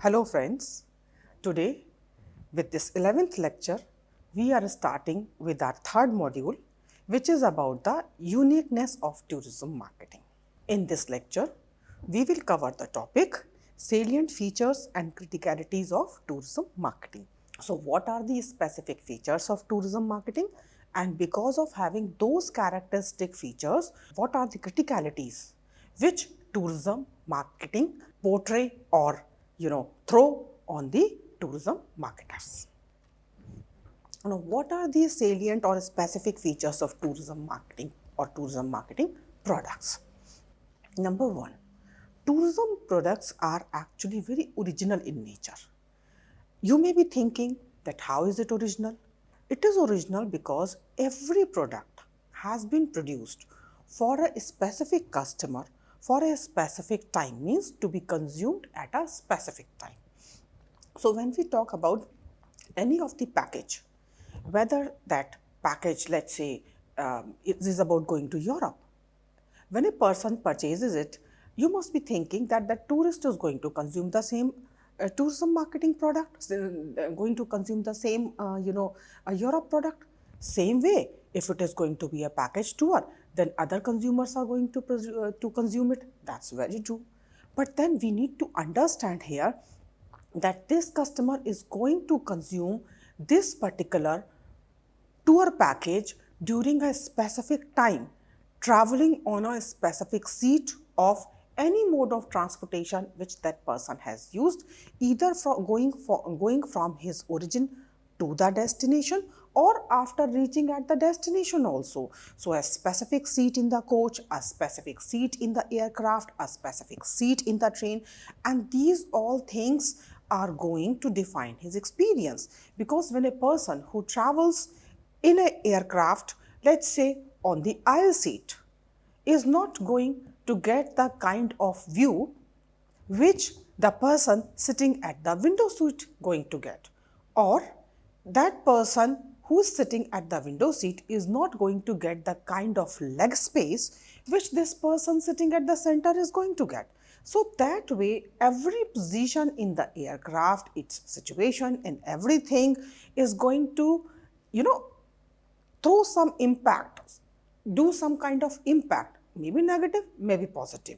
Hello friends, today with this 11th lecture, we are starting with our third module, which is about the uniqueness of tourism marketing. In this lecture, we will cover the topic salient features and criticalities of tourism marketing. So what are the specific features of tourism marketing? And because of having those characteristic features, what are the criticalities which tourism marketing portray or throw on the tourism marketers? Now, what are the salient or specific features of tourism marketing or tourism marketing products? Number one, tourism products are actually very original in nature. You may be thinking that how is it original? It is original because every product has been produced for a specific customer for a specific time, means to be consumed at a specific time. So when we talk about any of the package, whether that package, let's say, it is about going to Europe, when a person purchases it, you must be thinking that the tourist is going to consume the same tourism marketing product, going to consume the same, Europe product. Same way, if it is going to be a package tour, then other consumers are going to consume it. That's very true. But then we need to understand here that this customer is going to consume this particular tour package during a specific time, traveling on a specific seat of any mode of transportation which that person has used, either going from his origin to the destination or after reaching at the destination also. So a specific seat in the coach, a specific seat in the aircraft, a specific seat in the train, and these all things are going to define his experience. Because when a person who travels in an aircraft, let's say on the aisle seat, is not going to get the kind of view which the person sitting at the window seat going to get, or that person who is sitting at the window seat is not going to get the kind of leg space which this person sitting at the center is going to get. So that way, every position in the aircraft, its situation and everything is going to, throw some impact, do some kind of impact, maybe negative, maybe positive,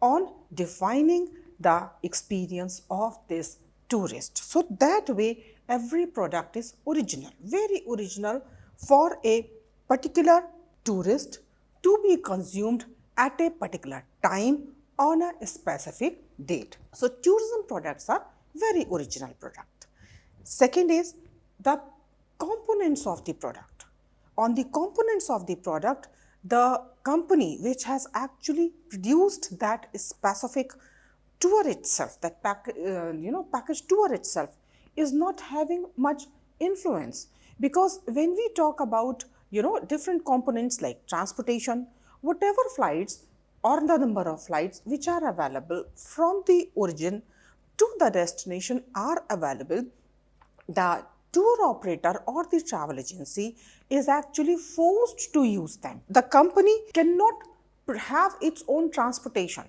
on defining the experience of this tourist. So that way, every product is original, very original for a particular tourist to be consumed at a particular time on a specific date. So tourism products are very original product. Second is the components of the product. On the components of the product, the company which has actually produced that specific tour itself, that package tour itself, is not having much influence. Because when we talk about different components like transportation, whatever flights or the number of flights which are available from the origin to the destination are available, the tour operator or the travel agency is actually forced to use them. The company cannot have its own transportation.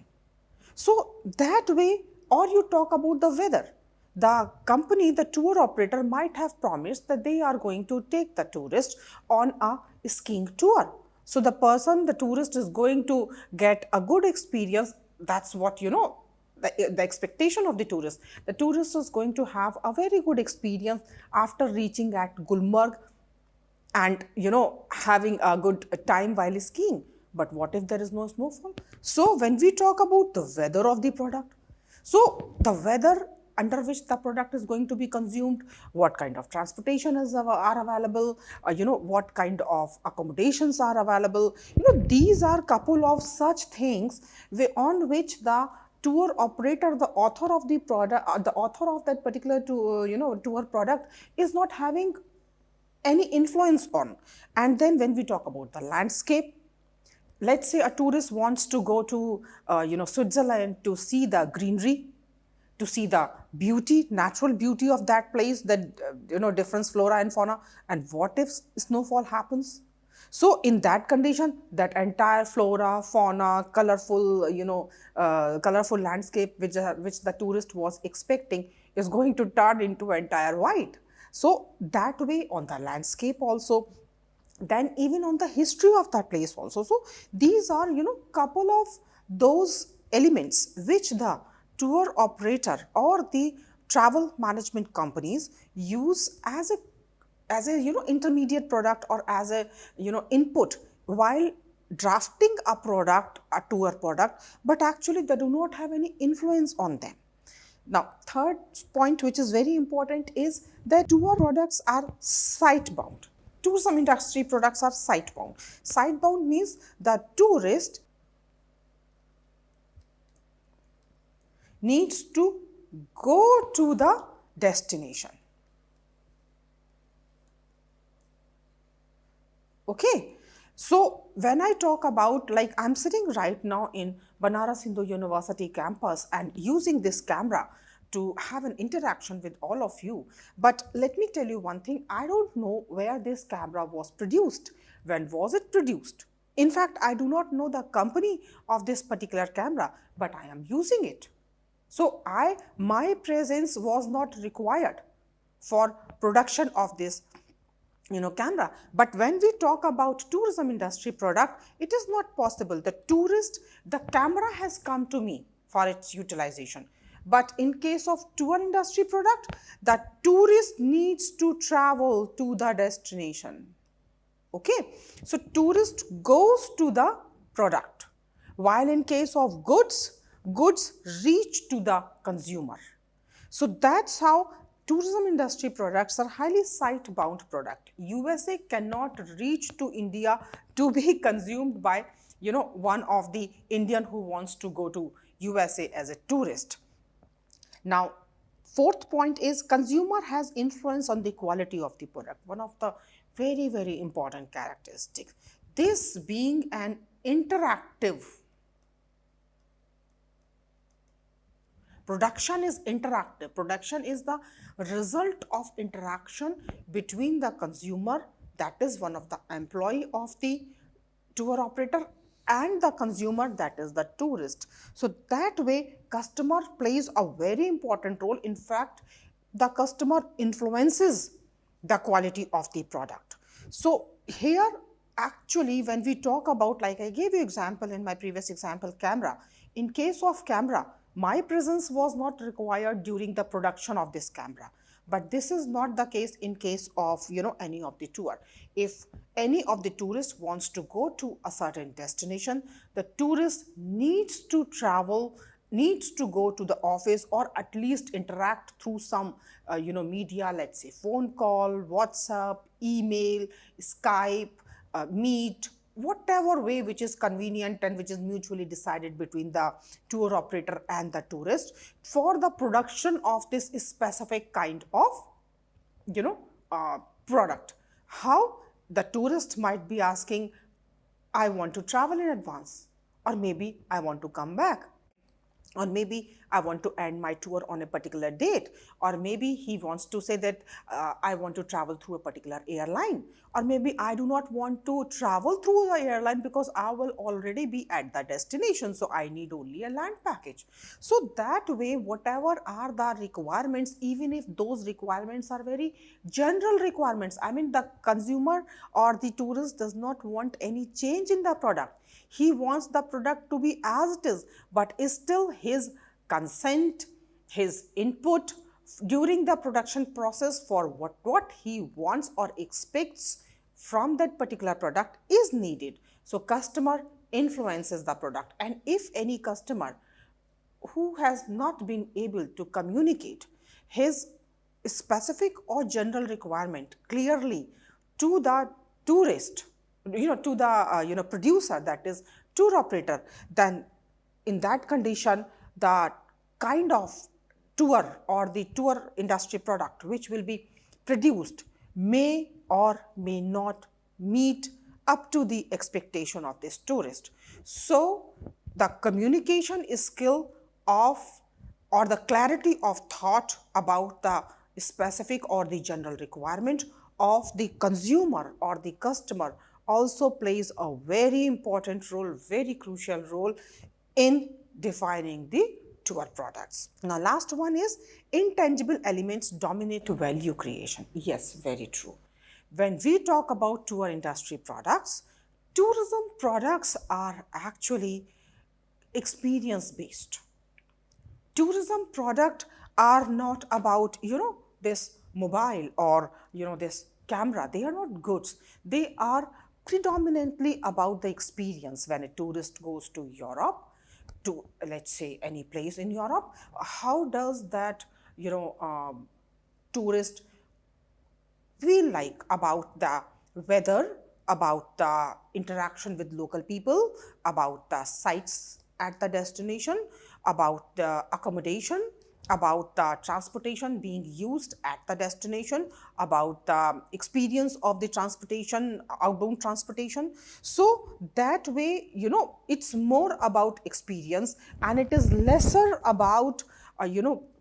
So that way, or you talk about the weather, the company, the tour operator might have promised that they are going to take the tourist on a skiing tour. So the tourist is going to get a good experience. That's what, the expectation of the tourist. The tourist is going to have a very good experience after reaching at Gulmarg and, having a good time while skiing. But what if there is no snowfall? So when we talk about the weather of the product, so the weather under which the product is going to be consumed, what kind of transportation are available, what kind of accommodations are available, these are couple of such things on which the tour operator, the author of the product, the author of that particular tour product is not having any influence on. And then when we talk about the landscape, let's say a tourist wants to go to Switzerland to see the greenery, to see the beauty, natural beauty of that place, that different flora and fauna. And what if snowfall happens? So in that condition, that entire flora, fauna, colorful, colorful landscape which the tourist was expecting is going to turn into entire white. So that way on the landscape also, then even on the history of that place also. So these are, couple of those elements which the tour operator or the travel management companies use as a intermediate product or as a input while drafting a tour product, but actually they do not have any influence on them. Now third point which is very important is that tour products are site bound. Tourism industry products are site bound. Site bound means the tourist needs to go to the destination. Okay, so when I talk about, like, I'm sitting right now in Banaras Hindu University campus and using this camera to have an interaction with all of you. But let me tell you one thing, I don't know where this camera was produced. When was it produced? In fact, I do not know the company of this particular camera, but I am using it. So my presence was not required for production of this camera. But when we talk about tourism industry product, it is not possible. The camera has come to me for its utilization. But in case of tour industry product, the tourist needs to travel to the destination. Okay, so tourist goes to the product, while in case of goods reach to the consumer. So that's how tourism industry products are highly site bound product. USA cannot reach to India to be consumed by one of the Indian who wants to go to USA as a tourist. Now fourth point is consumer has influence on the quality of the product. One of the very important characteristics, this being an interactive production is interactive. Production is the result of interaction between the consumer, that is one of the employee of the tour operator, and the consumer, that is the tourist. So that way customer plays a very important role. In fact, the customer influences the quality of the product. So here actually when we talk about, like I gave you example in my previous example, camera. In case of camera, my presence was not required during the production of this camera. But this is not the case in case of any of the tour. If any of the tourists wants to go to a certain destination, the tourist needs to travel, needs to go to the office, or at least interact through some media, let's say phone call, WhatsApp, email, Skype, Meet, whatever way which is convenient and which is mutually decided between the tour operator and the tourist for the production of this specific kind of product. How the tourist might be asking, I want to travel in advance, or maybe I want to come back, or maybe I want to end my tour on a particular date, or maybe he wants to say that I want to travel through a particular airline, or maybe I do not want to travel through the airline because I will already be at the destination, so I need only a land package. So that way, whatever are the requirements, even if those requirements are very general requirements, I mean the consumer or the tourist does not want any change in the product. He wants the product to be as it is, but is still his consent, his input during the production process for what he wants or expects from that particular product is needed. So customer influences the product, and if any customer who has not been able to communicate his specific or general requirement clearly to the tourist, to the producer, that is tour operator, then in that condition the kind of tour or the tour industry product which will be produced may or may not meet up to the expectation of this tourist. So the communication skill of, or the clarity of thought about the specific or the general requirement of the consumer or the customer also plays a very important role, very crucial role in defining the tour products. Now, last one is intangible elements dominate value creation. Yes, very true. When we talk about tour industry products, tourism products are actually experience based. Tourism product are not about this mobile or this camera. They are not goods. They are predominantly about the experience. When a tourist goes to Europe, to let's say any place in Europe, how does that tourist feel like about the weather, about the interaction with local people, about the sites at the destination, about the accommodation, about the transportation being used at the destination, about the experience of the transportation, outbound transportation. So that way, it's more about experience and it is lesser about,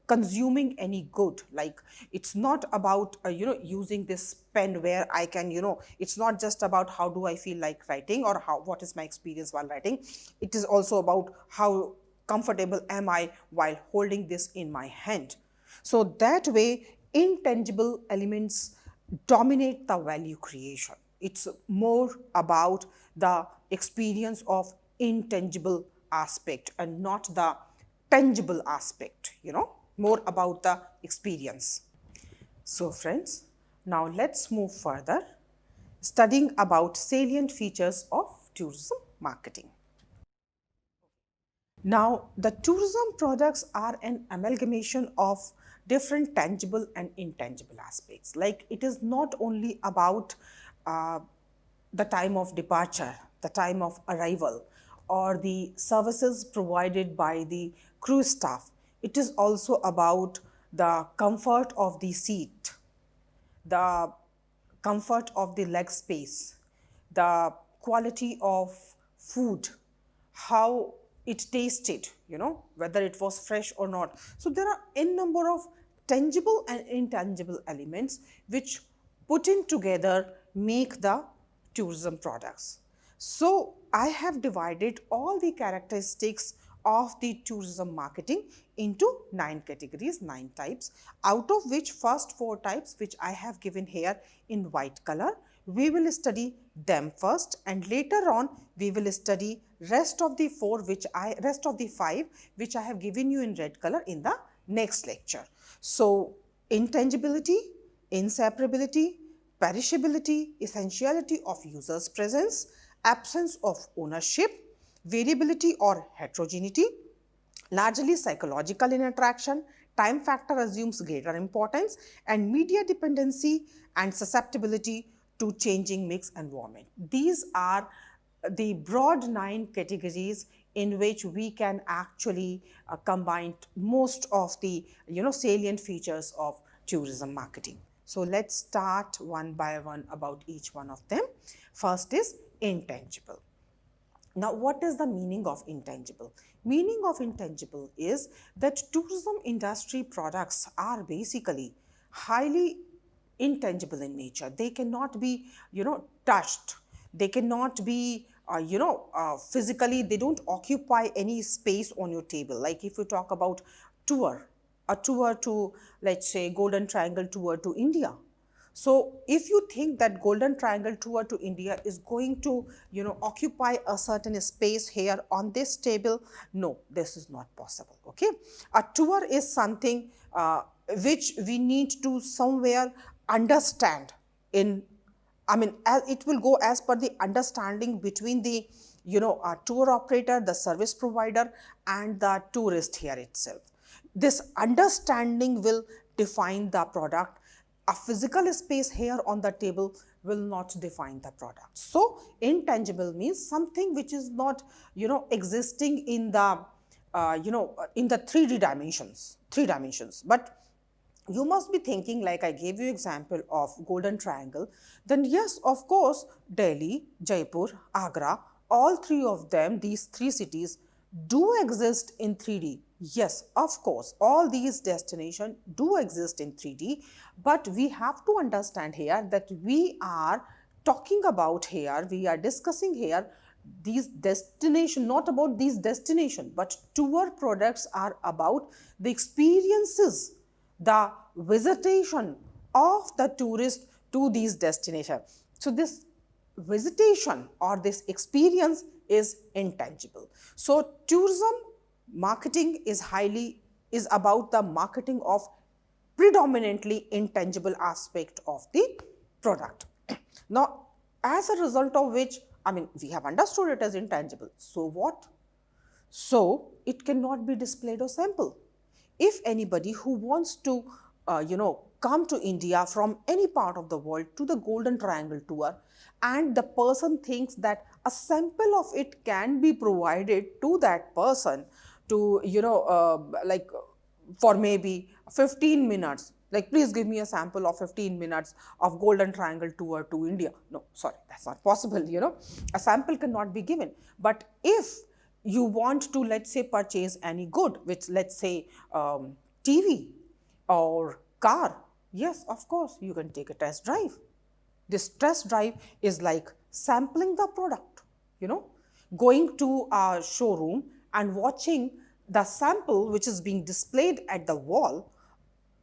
consuming any good. Like, it's not about using this pen where I can it's not just about how do I feel like writing or what is my experience while writing. It is also about how comfortable am I while holding this in my hand. So that way intangible elements dominate the value creation. It's more about the experience of intangible aspect and not the tangible aspect, more about the experience. So friends, now let's move further, studying about salient features of tourism marketing. Now, the tourism products are an amalgamation of different tangible and intangible aspects. Like, it is not only about the time of departure, the time of arrival, or the services provided by the cruise staff. It is also about the comfort of the seat, the comfort of the leg space, the quality of food, how it tasted, whether it was fresh or not. So there are n number of tangible and intangible elements which put in together make the tourism products. So I have divided all the characteristics of the tourism marketing into 9 categories, 9 types, out of which first 4 types, which I have given here in white color, we will study them first, and later on we will study rest of the 5 which I have given you in red color in the next lecture. So intangibility, inseparability, perishability, essentiality of user's presence, absence of ownership, variability or heterogeneity, largely psychological in attraction, time factor assumes greater importance, and media dependency and susceptibility to changing mix environment. These are the broad 9 categories in which we can actually combine most of the salient features of tourism marketing. So let's start one by one about each one of them. First is intangible. Now, what is the meaning of intangible? Meaning of intangible is that tourism industry products are basically highly intangible in nature. They cannot be, touched. They cannot be, physically, they don't occupy any space on your table. Like if you talk about a tour to, let's say, Golden Triangle tour to India. So if you think that Golden Triangle tour to India is going to, occupy a certain space here on this table, no, this is not possible, okay? A tour is something which we need to somewhere understand it will go as per the understanding between the, tour operator, the service provider, and the tourist here itself. This understanding will define the product. A physical space here on the table will not define the product. So intangible means something which is not, existing in the, in the 3D dimensions. But you must be thinking, like I gave you example of Golden Triangle, then yes, of course, Delhi, Jaipur, Agra, all 3 of them, these 3 cities do exist in 3D. Yes, of course, all these destinations do exist in 3D, but we have to understand here that we are talking about here, we are discussing here these destination, not about these destination, but tour products are about the experiences, the visitation of the tourist to these destinations. So this visitation or this experience is intangible. So tourism marketing is about the marketing of predominantly intangible aspect of the product. Now, as a result of which, I mean, we have understood it as intangible. So what? So it cannot be displayed or sampled. If anybody who wants to, come to India from any part of the world to the Golden Triangle tour, and the person thinks that a sample of it can be provided to that person to, like for maybe 15 minutes, like please give me a sample of 15 minutes of Golden Triangle tour to India. No, sorry, that's not possible, a sample cannot be given. But if you want to, let's say, purchase any good, which let's say TV or car, yes, of course, you can take a test drive. This test drive is like sampling the product, going to a showroom and watching the sample which is being displayed at the wall,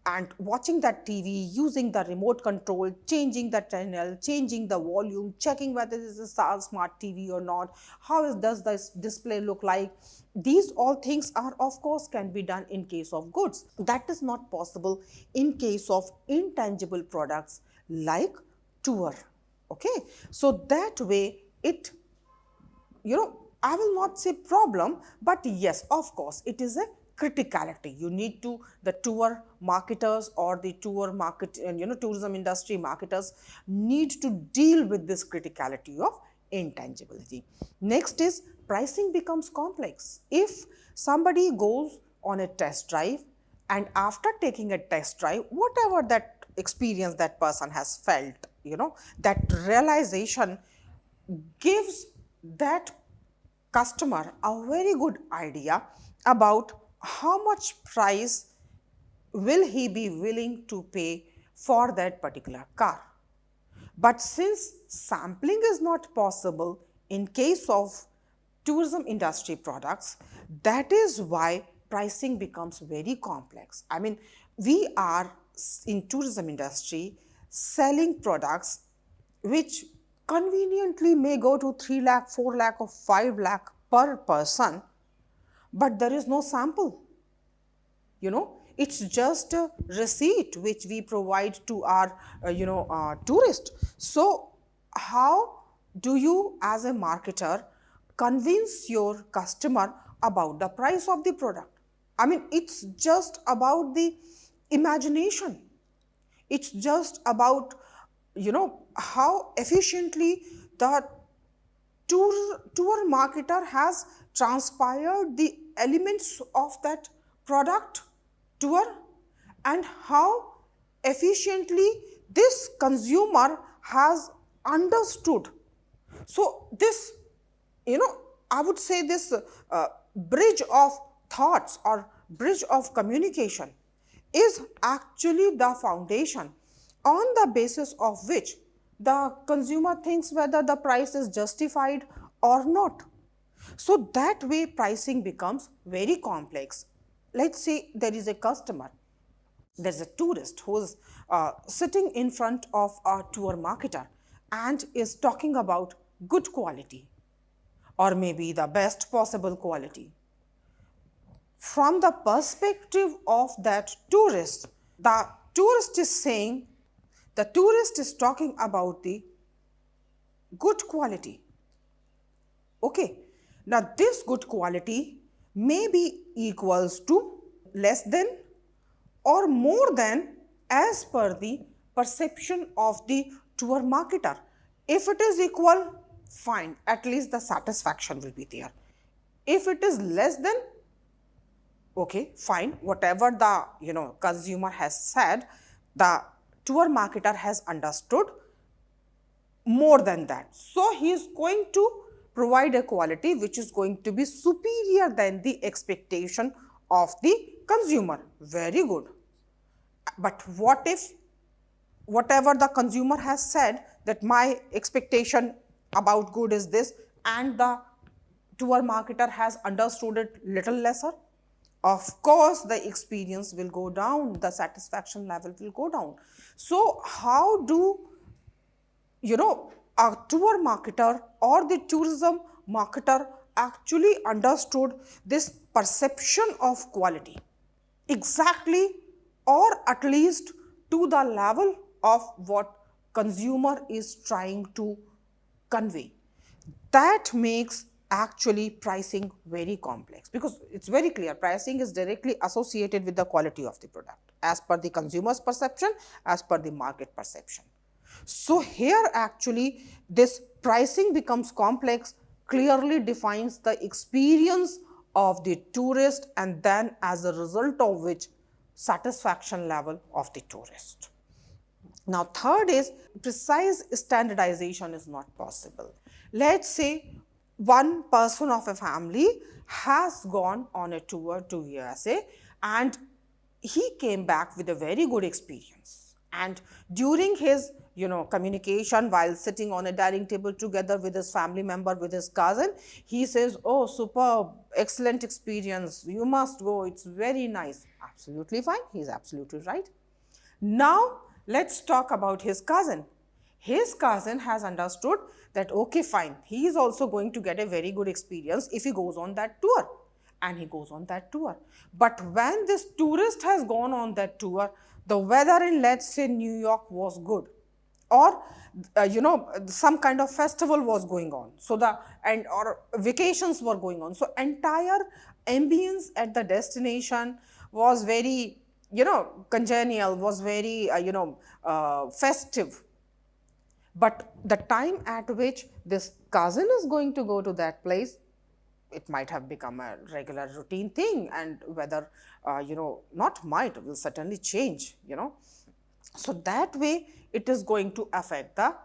and watching that TV, using the remote control, changing the channel, changing the volume, checking whether this is a smart TV or not, does this display look like. These all things are, of course, can be done in case of goods. That is not possible in case of intangible products like tour. Okay, so that way it, I will not say problem, but yes, of course, it is a criticality. You need to, the tour marketers or the tour market and tourism industry marketers need to deal with this criticality of intangibility. Next is pricing becomes complex. If somebody goes on a test drive and after taking a test drive, whatever that experience that person has felt, that realization gives that customer a very good idea about how much price will he be willing to pay for that particular car. But since sampling is not possible in case of tourism industry products, that is why pricing becomes very complex. I mean, we are in tourism industry selling products which conveniently may go to 3 lakh, 4 lakh or 5 lakh per person, but there is no sample. It's just a receipt which we provide to our, tourist. So how do you as a marketer convince your customer about the price of the product? I mean, it's just about the imagination. It's just about, how efficiently the tour marketer has transpired the elements of that product tour, and how efficiently this consumer has understood. So this, I would say this bridge of thoughts or bridge of communication is actually the foundation on the basis of which the consumer thinks whether the price is justified or not. So that way pricing becomes very complex. Let's say there is a customer, there's a tourist who is sitting in front of a tour marketer and is talking about good quality or maybe the best possible quality. From the perspective of that tourist, the tourist is saying, the tourist is talking about the good quality. Okay, now this good quality may be equals to, less than, or more than as per the perception of the tour marketer. If it is equal, fine, at least the satisfaction will be there. If it is less than, okay, fine, whatever the consumer has said, the tour marketer has understood more than that. So he is going to provide a quality which is going to be superior than the expectation of the consumer. Very good. But what if whatever the consumer has said, that my expectation about good is this, and the tour marketer has understood it little lesser, of course the experience will go down, the satisfaction level will go down. So how do a tour marketer or the tourism marketer actually understood this perception of quality exactly, or at least to the level of what consumer is trying to convey? That makes actually pricing very complex, because it's very clear pricing is directly associated with the quality of the product as per the consumer's perception, as per the market perception. So here actually this pricing becomes complex, clearly defines the experience of the tourist, and then as a result of which satisfaction level of the tourist. Now third is precise standardization is not possible. Let's say one person of a family has gone on a tour to USA and he came back with a very good experience, and during his communication while sitting on a dining table together with his family member, with his cousin, he says, oh superb, excellent experience, you must go, it's very nice. Absolutely fine, he's absolutely right. Now let's talk about his cousin. His cousin has understood that okay fine, he is also going to get a very good experience if he goes on that tour, and he goes on that tour. But when this tourist has gone on that tour, the weather in, let's say, New York was good, or some kind of festival was going on, so or vacations were going on, so entire ambience at the destination was very congenial, was very festive. But the time at which this cousin is going to go to that place, it might have become a regular routine thing, and whether not might, will certainly change. So that way it is going to affect the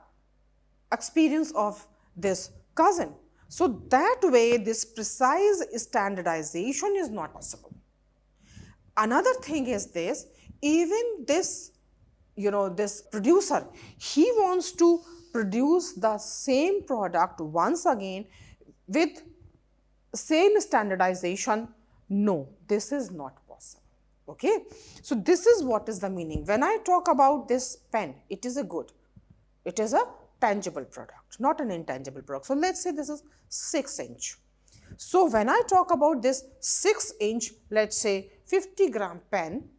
experience of this cousin. So that way this precise standardization is not possible. Another thing is this, even this this producer, he wants to produce the same product once again with same standardization. No, this is not possible. Okay, so this is what is the meaning. When I talk about this pen, it is a good, it is a tangible product, not an intangible product. So let's say this is 6-inch. So when I talk about this 6-inch, let's say 50-gram pen,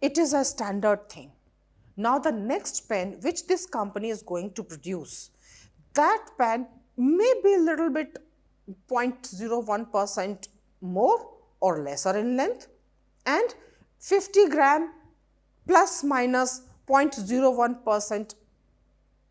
it is a standard thing. Now the next pen which this company is going to produce, that pen may be a little bit 0.01% more or lesser in length, and 50 gram plus minus 0.01%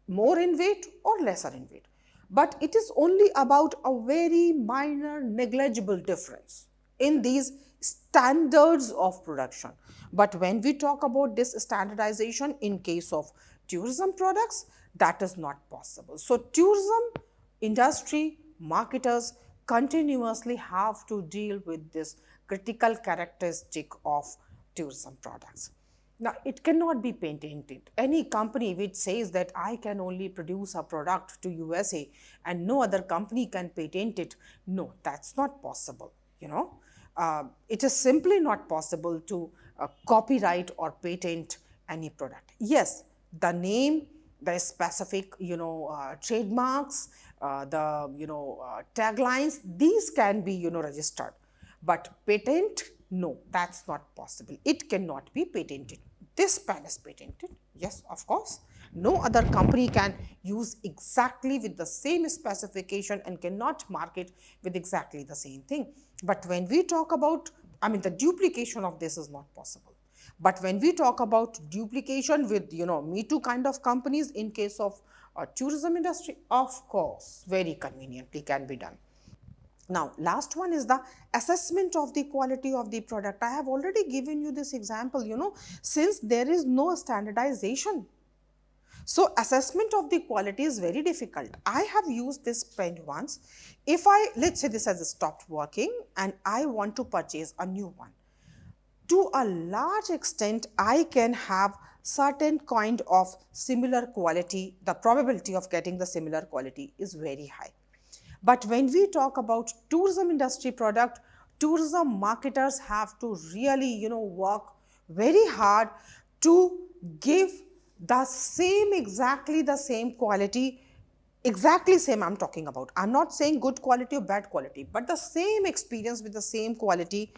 more in weight or lesser in weight. But it is only about a very minor negligible difference in these standards of production. But when we talk about this standardization in case of tourism products, that is not possible. So tourism industry marketers continuously have to deal with this critical characteristic of tourism products. Now, it cannot be patented. Any company which says that I can only produce a product to USA and no other company can patent it, no, that's not possible. It is simply not possible to copyright or patent any product. Yes, the name, the specific trademarks, taglines, these can be registered, but patent, no, that's not possible. It cannot be patented. This pen is patented, yes, of course. No other company can use exactly with the same specification and cannot market with exactly the same thing. But when we talk about, the duplication of this is not possible. But when we talk about duplication with, Me Too kind of companies in case of tourism industry, of course, very conveniently can be done. Now, last one is the assessment of the quality of the product. I have already given you this example, since there is no standardization. So, assessment of the quality is very difficult. I have used this pen once. If let's say this has stopped working and I want to purchase a new one. To a large extent, I can have certain kind of similar quality, the probability of getting the similar quality is very high. But when we talk about tourism industry product, tourism marketers have to really, work very hard to give the same, exactly the same quality, exactly same I'm talking about. I'm not saying good quality or bad quality, but the same experience with the same quality,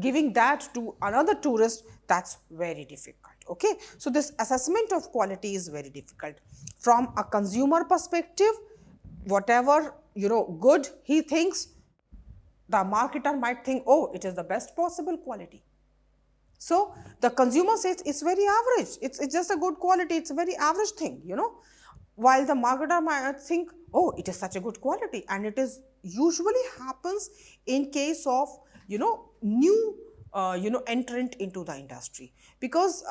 giving that to another tourist, that's very difficult. Okay, so this assessment of quality is very difficult. From a consumer perspective, whatever good he thinks, the marketer might think, oh, it is the best possible quality. So the consumer says it's very average, it's just a good quality, it's a very average thing, while the marketer might think, oh, it is such a good quality. And it is usually happens in case of new entrant into the industry, because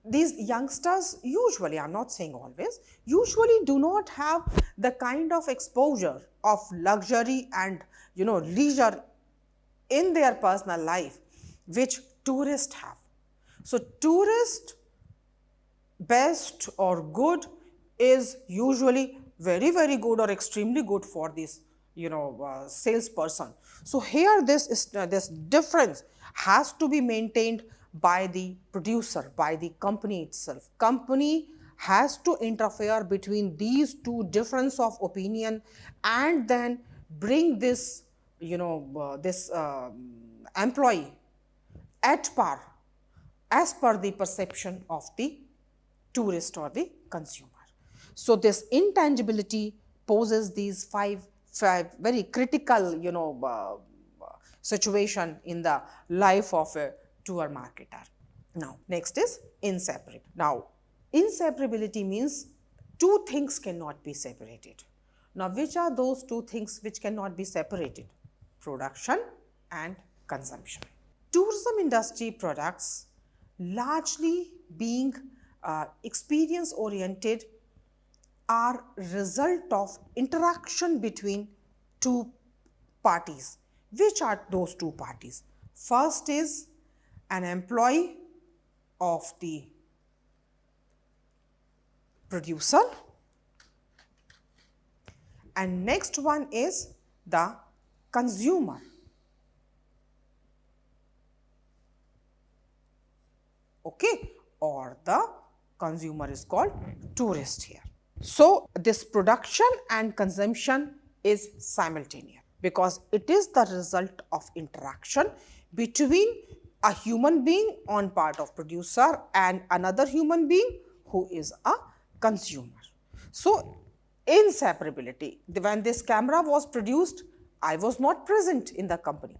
these youngsters usually, I'm not saying always, usually do not have the kind of exposure of luxury and leisure in their personal life which tourists have. So tourist best or good is usually very, very good or extremely good for this salesperson. So here this difference has to be maintained by the producer, by the company itself. Company has to interfere between these two difference of opinion and then bring this employee at par as per the perception of the tourist or the consumer. So this intangibility poses these five very critical situation in the life of a tour marketer. Now next is inseparability. Now inseparability means two things cannot be separated. Now which are those two things which cannot be separated? Production and consumption. Tourism industry products, largely being experience oriented, are result of interaction between two parties. Which are those two parties? First is an employee of the producer, and next one is the consumer. Okay, or the consumer is called tourist here. So this production and consumption is simultaneous because it is the result of interaction between a human being on part of producer and another human being who is a consumer. So inseparability. When this camera was produced, I was not present in the company.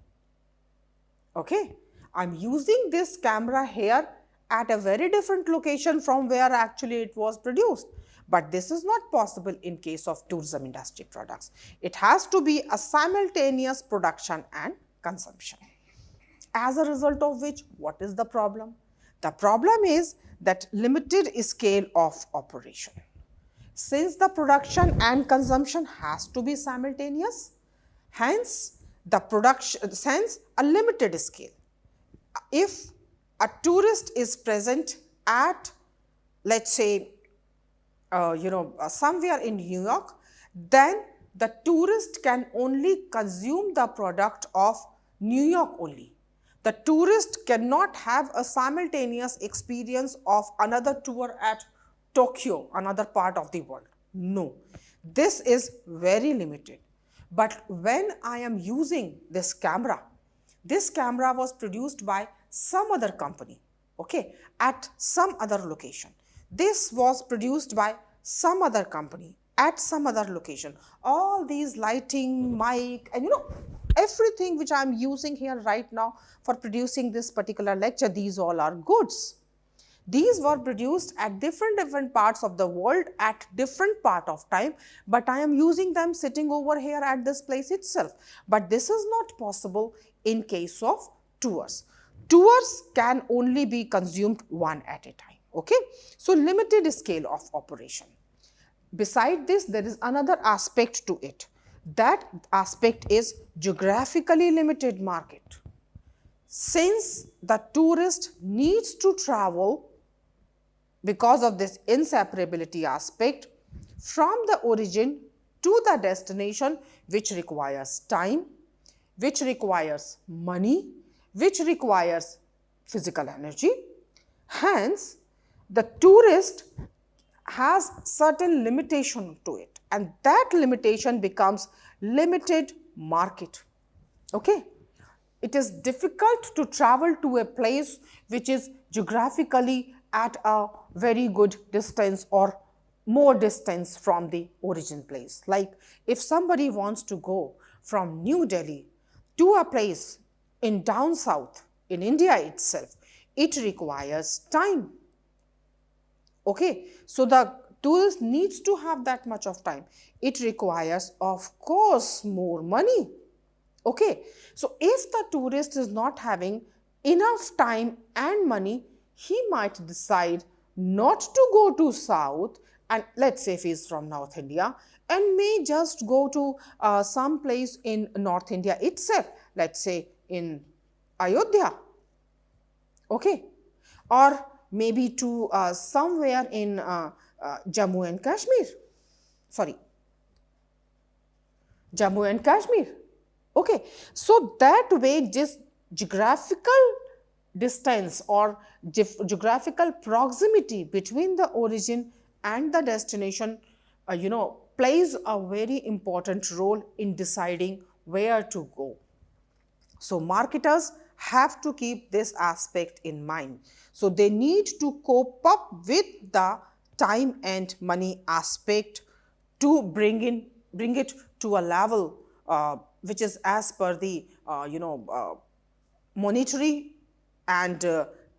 Okay, I'm using this camera here at a very different location from where actually it was produced. But this is not possible in case of tourism industry products. It has to be a simultaneous production and consumption. As a result of which, what is the problem? The problem is that limited scale of operation. Since the production and consumption has to be simultaneous, hence a limited scale. If a tourist is present at, let's say, somewhere in New York, then the tourist can only consume the product of New York only. The tourist cannot have a simultaneous experience of another tour at Tokyo, another part of the world. No, this is very limited. But when I am using this camera was produced by some other company, okay, at some other location. This was produced by some other company at some other location. All these lighting, mic, and everything which I am using here right now for producing this particular lecture, these all are goods. These were produced at different parts of the world at different part of time, but I am using them sitting over here at this place itself. But this is not possible in case of tours. Tours can only be consumed one at a time. Okay, so limited scale of operation. Beside this, there is another aspect to it. That aspect is geographically limited market. Since the tourist needs to travel because of this inseparability aspect from the origin to the destination, which requires time, which requires money, which requires physical energy. Hence, the tourist has certain limitation to it, and that limitation becomes limited market. Okay, it is difficult to travel to a place which is geographically at a very good distance or more distance from the origin place. Like if somebody wants to go from New Delhi to a place in down south in India itself, it requires time. Okay, so the tourist needs to have that much of time. It requires, of course, more money. Okay, so if the tourist is not having enough time and money, he might decide not to go to south, and let's say if he's from North India, and may just go to some place in North India itself, let's say in Ayodhya. Okay, or maybe to somewhere in Jammu and Kashmir. Sorry, Jammu and Kashmir. Okay, so that way just geographical distance or geographical proximity between the origin and the destination, plays a very important role in deciding where to go. So marketers have to keep this aspect in mind. So they need to cope up with the time and money aspect to bring it to a level which is as per the monetary and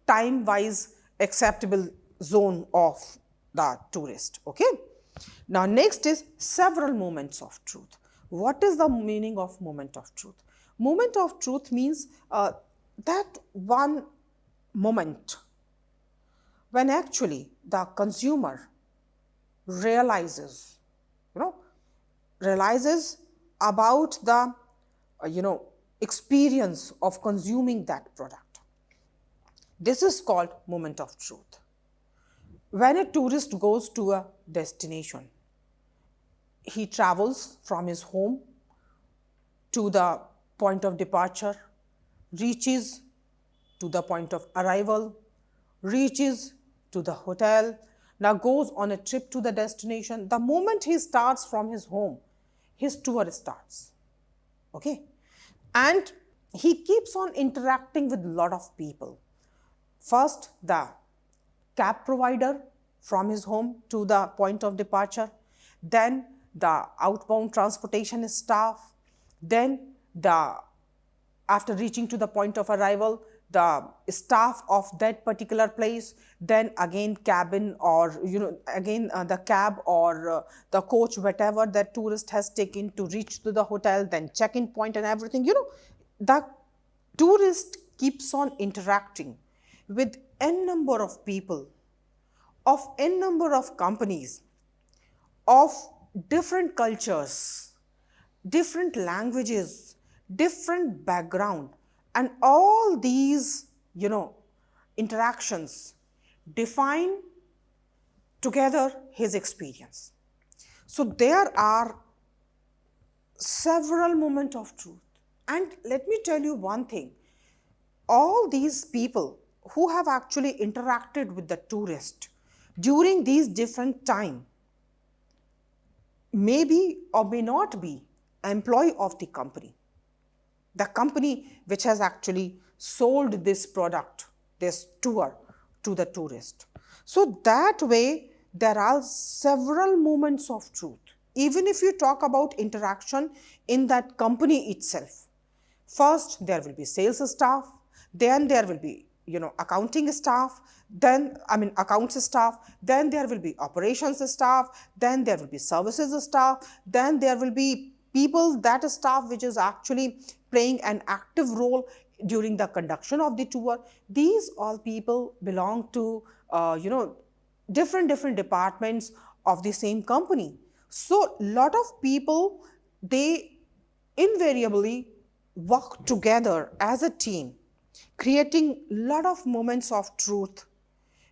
time wise acceptable zone of the tourist. Okay, now next is several moments of truth. What is the meaning of moment of truth? Moment of truth means that one moment when actually the consumer realizes about the experience of consuming that product. This is called moment of truth. When a tourist goes to a destination, he travels from his home to the point of departure, reaches to the point of arrival, reaches to the hotel, now goes on a trip to the destination. The moment he starts from his home, his tour starts. Okay, and he keeps on interacting with a lot of people. First, the cab provider from his home to the point of departure, then the outbound transportation staff, then after reaching to the point of arrival, the staff of that particular place, then again cabin or the cab or the coach, whatever that tourist has taken to reach to the hotel, then check-in point and everything. The tourist keeps on interacting with n number of people, of n number of companies, of different cultures, different languages, different background, and all these interactions define together his experience. So there are several moments of truth, and let me tell you one thing, all these people who have actually interacted with the tourist during these different time may be or may not be employee of the company which has actually sold this product, this tour to the tourist. So that way there are several moments of truth. Even if you talk about interaction in that company itself, first there will be sales staff, then there will be accounting staff, then accounts staff, then there will be operations staff, then there will be services staff, then there will be people, that staff which is actually playing an active role during the conduction of the tour. These all people belong to different departments of the same company. So lot of people, they invariably work together as a team, creating lot of moments of truth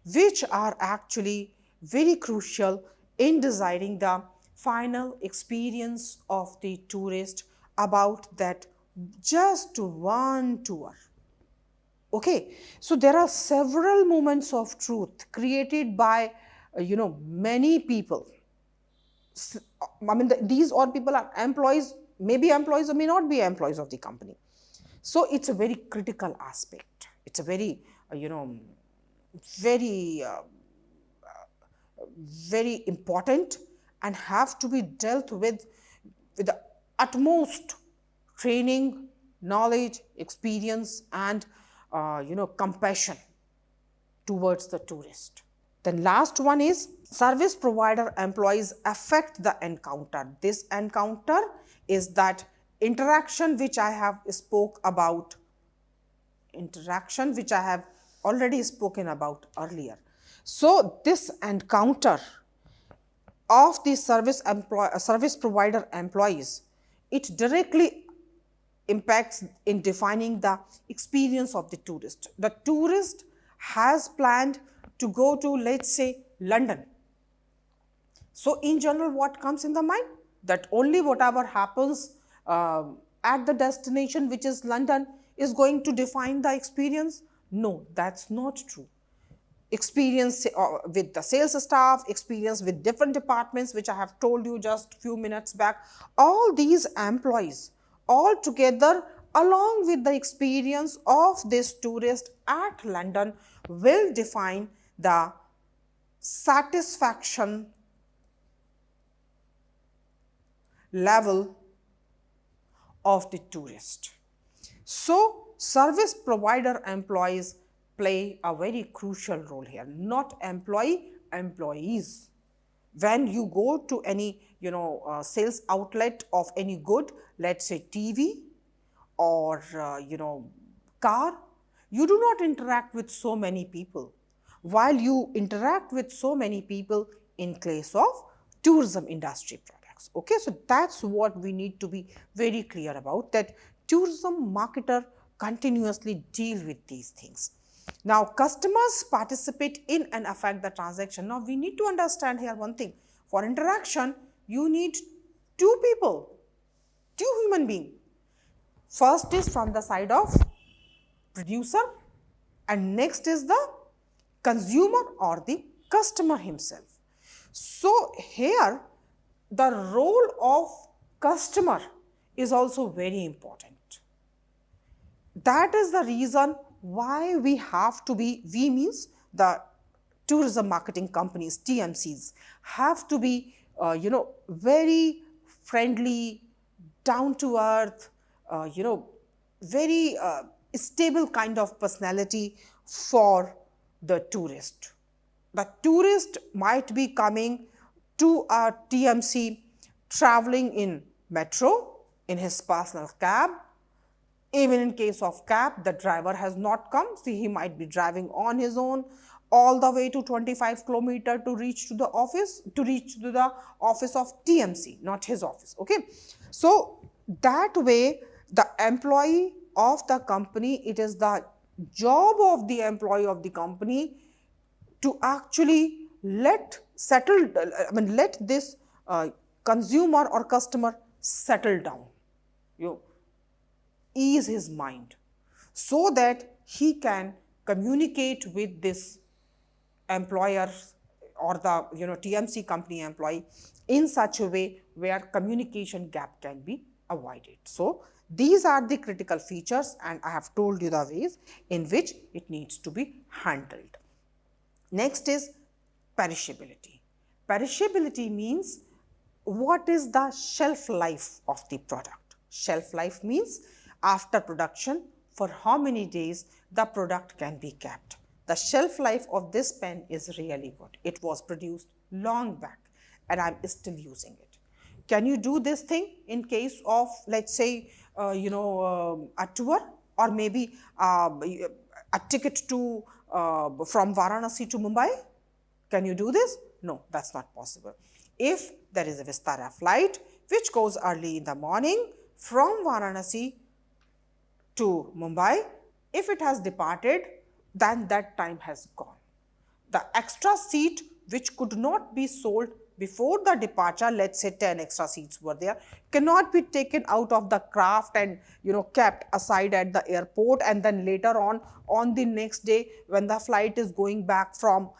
which are actually very crucial in deciding the final experience of the tourist about that just one tour. Okay, so there are several moments of truth created by many people. I mean, these all people are employees, maybe employees or may not be employees of the company. So it's a very critical aspect. It's a very, very, very important and have to be dealt with the utmost training, knowledge, experience, and compassion towards the tourist. Then last one is service provider employees affect the encounter. This encounter is that interaction which I have spoke about, interaction which I have already spoken about earlier. So this encounter of the service provider employees, it directly impacts in defining the experience of the tourist. The tourist has planned to go to, let's say, London. So in general, what comes in the mind? That only whatever happens at the destination, which is London, is going to define the experience? No, that's not true. Experience with the sales staff, experience with different departments, which I have told you just few minutes back, all these employees all together along with the experience of this tourist at London will define the satisfaction level of the tourist. So service provider employees play a very crucial role here, not employees. When you go to any sales outlet of any good, let's say TV or car, you do not interact with so many people, while you interact with so many people in case of tourism industry products. Okay, so that's what we need to be very clear about, that tourism marketer continuously deal with these things. Now, customers participate in and affect the transaction. Now, we need to understand here one thing. For interaction, you need two people, two human beings. First is from the side of producer and next is the consumer or the customer himself. So, here the role of customer is also very important. That is the reason why we have to be, we means the tourism marketing companies, TMCs, have to be, very friendly, down to earth, very stable kind of personality for the tourist. The tourist might be coming to a TMC traveling in metro, in his personal cab. Even in case of cab, the driver has not come, so he might be driving on his own all the way to 25 kilometers to reach to the office, of TMC, not his office. Okay, so that way the employee of the company, it is the job of the employee of the company to actually let this consumer or customer settle down, ease his mind, so that he can communicate with this employer or the TMC company employee in such a way where communication gap can be avoided. So these are the critical features, and I have told you the ways in which it needs to be handled. Next is perishability. Perishability means what is the shelf life of the product. Shelf life means after production, for how many days the product can be kept. The shelf life of this pen is really good. It was produced long back and I'm still using it. Can you do this thing in case of, let's say, a tour or maybe a ticket to from Varanasi to Mumbai? Can you do this? No, that's not possible. If there is a Vistara flight which goes early in the morning from Varanasi to Mumbai, if it has departed, then that time has gone. the extra seat which could not be sold before the departure, let's say 10 extra seats were there, cannot be taken out of the craft and kept aside at the airport, and then later on the next day when the flight is going back from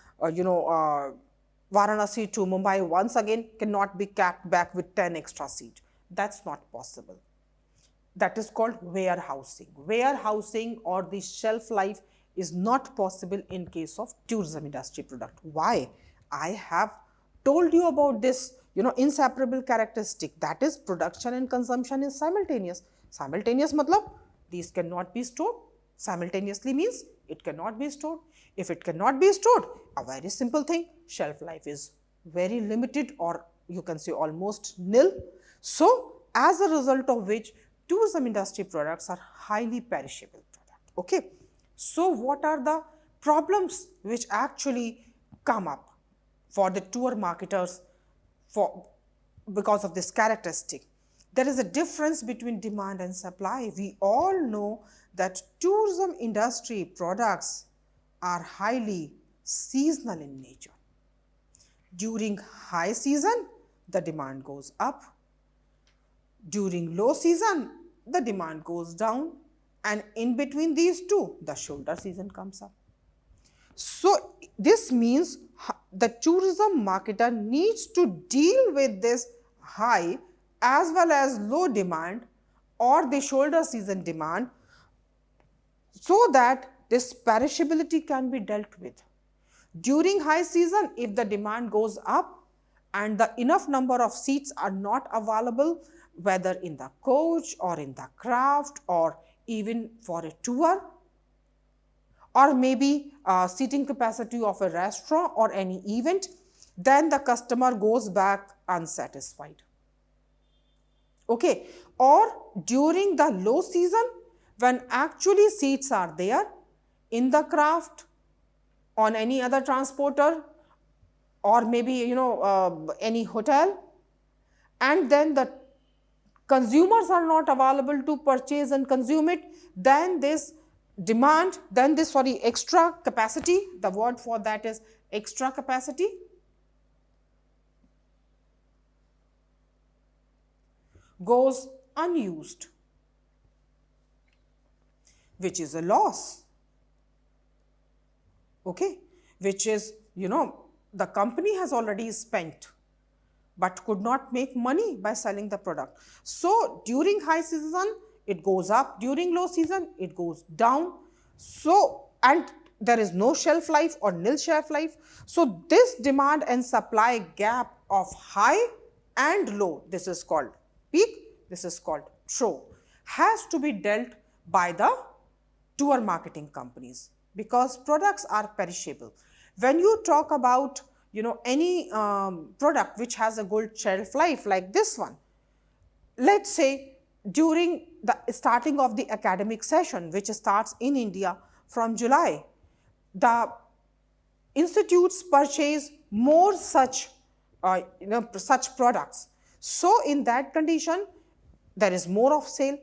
Varanasi to Mumbai, once again cannot be kept back with 10 extra seats. That's not possible. That is called warehousing. Warehousing or the shelf life is not possible in case of tourism industry product. Why? I have told you about this, inseparable characteristic, that is production and consumption is simultaneous. Simultaneous matlab these cannot be stored. Simultaneously means it cannot be stored. If it cannot be stored, a very simple thing, shelf life is very limited, or you can say almost nil. So as a result of which tourism industry products are highly perishable product. Okay. So what are the problems which actually come up for the tour marketers because of this characteristic? There is a difference between demand and supply. We all know that tourism industry products are highly seasonal in nature. During high season, the demand goes up. During low season, the demand goes down, and in between these two, the shoulder season comes up. So this means the tourism marketer needs to deal with this high as well as low demand or the shoulder season demand, so that this perishability can be dealt with. During high season, if the demand goes up and the enough number of seats are not available, whether in the coach or in the craft or even for a tour, or maybe seating capacity of a restaurant or any event, then the customer goes back unsatisfied. Okay. Or during the low season, when actually seats are there in the craft, on any other transporter, or maybe any hotel, and then the consumers are not available to purchase and consume it, then this demand, then this extra capacity, the word for that is extra capacity, goes unused, which is a loss. Okay, which is, the company has already spent but could not make money by selling the product. So during high season, it goes up. During low season, it goes down. So, and there is no shelf life or nil shelf life. So this demand and supply gap of high and low, this is called peak, this is called trough, has to be dealt by the tour marketing companies, because products are perishable. When you talk about any product which has a good shelf life like this one, let's say during the starting of the academic session, which starts in India from July, the institutes purchase more such such products. So in that condition, there is more of sale.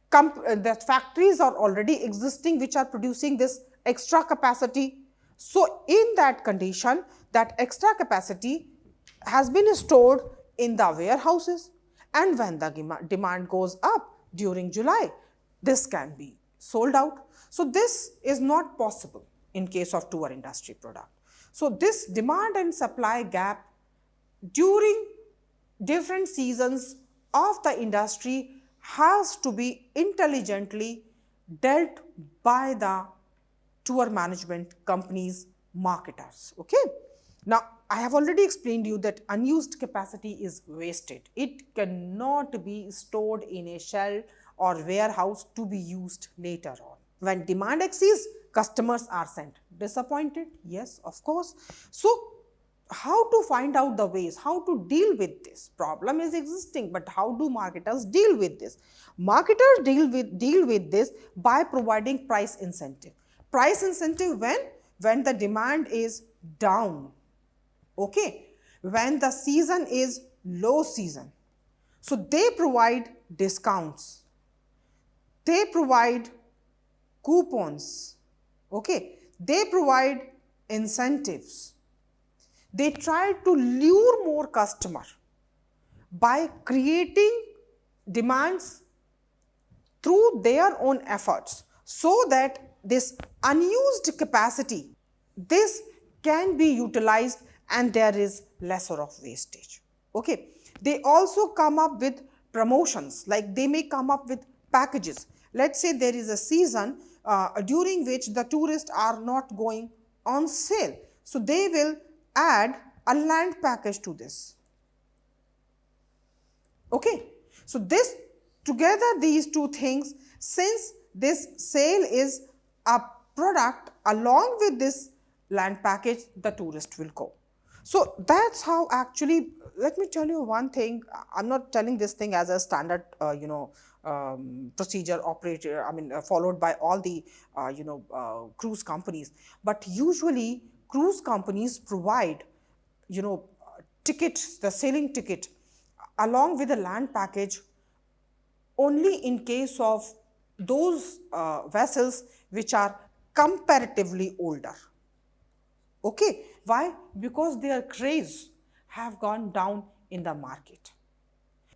The factories are already existing which are producing this extra capacity. So in that condition, that extra capacity has been stored in the warehouses, and when the demand goes up during July, this can be sold out. So this is not possible in case of tour industry product. So this demand and supply gap during different seasons of the industry has to be intelligently dealt by the tour management companies, marketers. Okay. Now, I have already explained you that unused capacity is wasted. It cannot be stored in a shell or warehouse to be used later on. When demand exceeds, customers are sent disappointed. Yes, of course. So, how to find out the ways, how to deal with this? Problem is existing, but how do marketers deal with this? Marketers deal with this by providing price incentive. Price incentive when the demand is down. Okay, when the season is low season. So they provide discounts, they provide coupons, okay, they provide incentives. They try to lure more customer by creating demands through their own efforts, so that this unused capacity, this can be utilized and there is lesser of wastage. Okay. They also come up with promotions, like they may come up with packages. Let's say there is a season during which the tourists are not going on sale. So they will add a land package to this. Okay. So this together, these two things, since this sale is a product, along with this land package, the tourist will go. So that's how actually, let me tell you one thing. I'm not telling this thing as a standard, procedure operator, followed by all the, cruise companies. But usually cruise companies provide, tickets, the sailing ticket, along with the land package, only in case of those vessels which are comparatively older. Okay. Why? Because their craze have gone down in the market.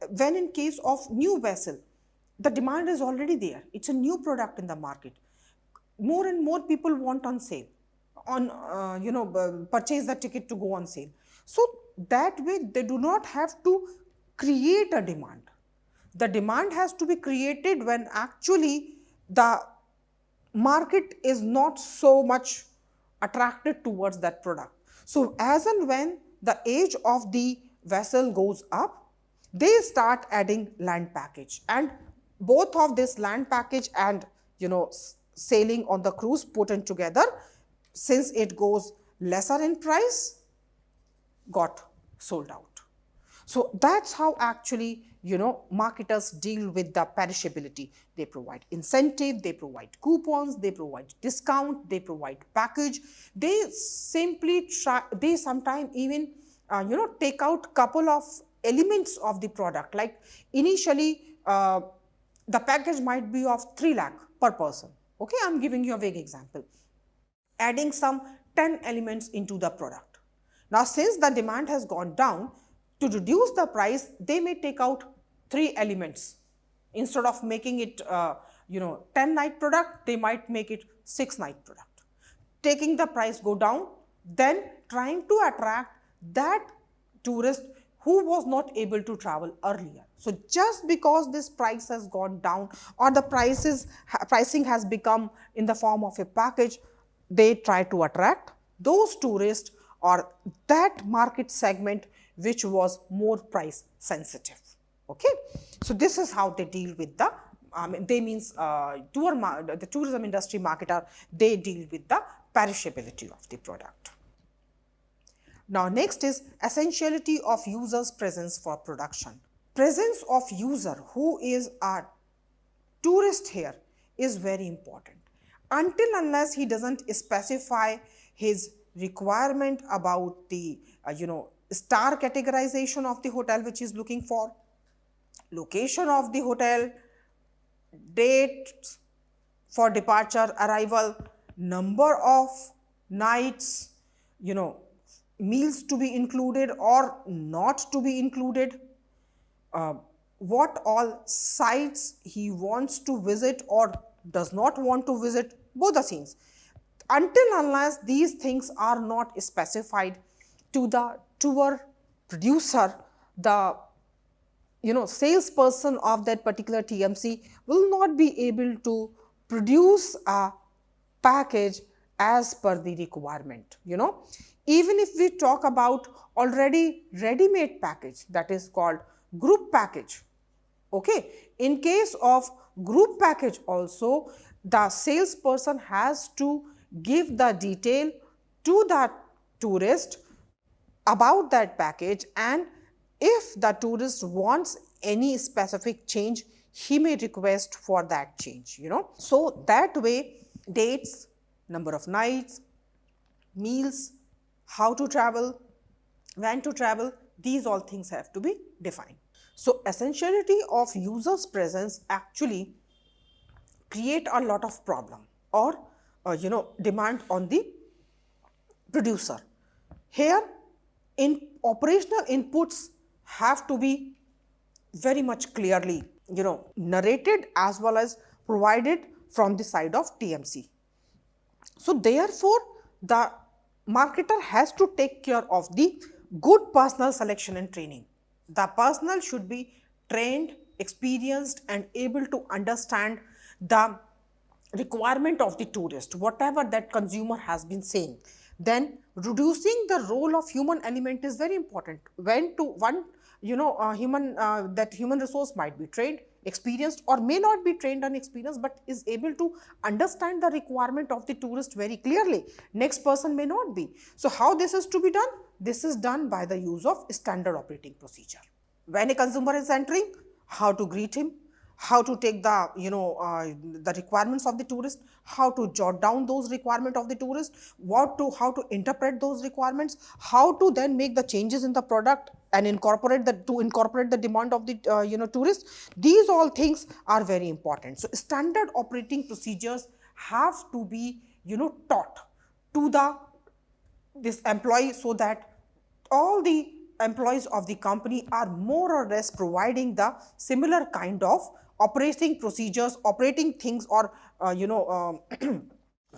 When in case of new vessel, the demand is already there. It's a new product in the market. More and more people want on sale, purchase the ticket to go on sale. So that way they do not have to create a demand. The demand has to be created when actually the market is not so much attracted towards that product. So as and when the age of the vessel goes up, they start adding land package, and both of this land package and sailing on the cruise put in together, since it goes lesser in price, got sold out. So that's how actually marketers deal with the perishability. They provide incentive, they provide coupons, they provide discount, they provide package. They simply try, they sometimes even take out couple of elements of the product. Like initially the package might be of 3 lakh per person. Okay, I'm giving you a vague example. Adding some 10 elements into the product. Now since the demand has gone down, to reduce the price, they may take out 3 elements. Instead of making it 10 night product, they might make it 6 night product. Taking the price go down, then trying to attract that tourist who was not able to travel earlier. So just because this price has gone down, or the pricing has become in the form of a package, they try to attract those tourists or that market segment which was more price sensitive. Okay. So this is how they deal with the, the tourism industry marketer, they deal with the perishability of the product. Now next is essentiality of user's presence for production. Presence of user who is a tourist here is very important. Until unless he doesn't specify his requirement about the star categorization of the hotel which is looking for, location of the hotel, date for departure, arrival, number of nights, meals to be included or not to be included, what all sites he wants to visit or does not want to visit, both the scenes. Until unless these things are not specified to the tour producer, the salesperson of that particular TMC will not be able to produce a package as per the requirement. Even if we talk about already ready-made package, that is called group package. Okay, in case of group package also, the salesperson has to give the detail to the tourist about that package, and if the tourist wants any specific change, he may request for that change. So that way, dates, number of nights, meals, how to travel, when to travel, these all things have to be defined. So essentiality of user's presence actually create a lot of problem or demand on the producer. Here, in operational inputs have to be very much clearly, narrated as well as provided from the side of TMC. So therefore, the marketer has to take care of the good personnel selection and training. The personnel should be trained, experienced, and able to understand the requirement of the tourist, whatever that consumer has been saying. Then reducing the role of human element is very important. When to one, that human resource might be trained, experienced, or may not be trained and experienced, but is able to understand the requirement of the tourist very clearly. Next person may not be. So how this is to be done? This is done by the use of standard operating procedure. When a consumer is entering, how to greet him, how to take the the requirements of the tourist, how to jot down those requirements of the tourist, how to interpret those requirements, how to then make the changes in the product and incorporate the demand of the tourist. These all things are very important. So standard operating procedures have to be taught to this employee, so that all the employees of the company are more or less providing the similar kind of operating procedures, operating things, or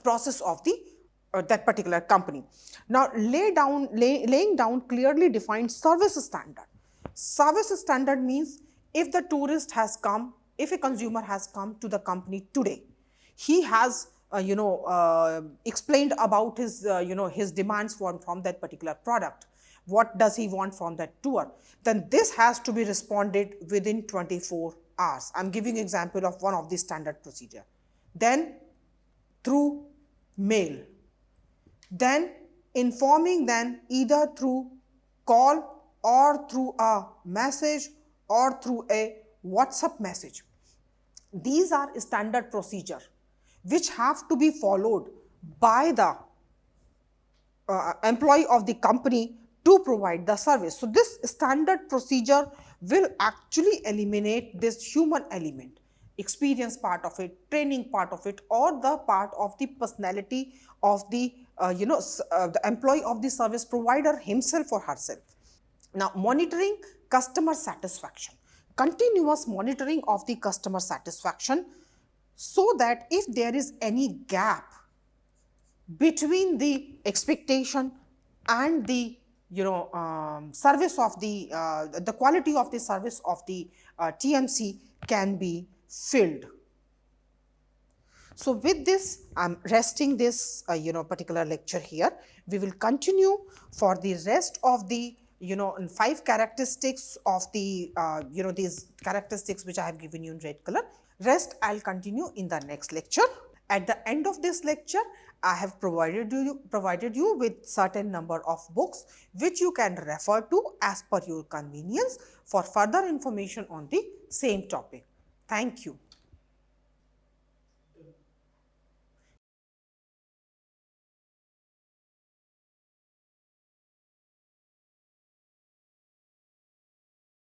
process of the that particular company. Now laying down clearly defined service standard. Service standard means if the tourist has come, if a consumer has come to the company today, he has explained about his his demands from that particular product. What does he want from that tour? Then this has to be responded within 24 hours. I'm giving example of one of the standard procedure. Then through mail, then informing them either through call or through a message or through a WhatsApp message. These are standard procedure which have to be followed by the employee of the company to provide the service. So this standard procedure will actually eliminate this human element, experience part of it, training part of it, or the part of the personality of the the employee of the service provider himself or herself. Now monitoring customer satisfaction, continuous monitoring of the customer satisfaction, so that if there is any gap between the expectation and the service of the quality of the service of the TMC can be filled. So with this, I'm resting this particular lecture here. We will continue for the rest of the 5 characteristics of the these characteristics which I have given you in red color. Rest I'll continue in the next lecture. At the end of this lecture, I have provided you with certain number of books which you can refer to as per your convenience for further information on the same topic. Thank you.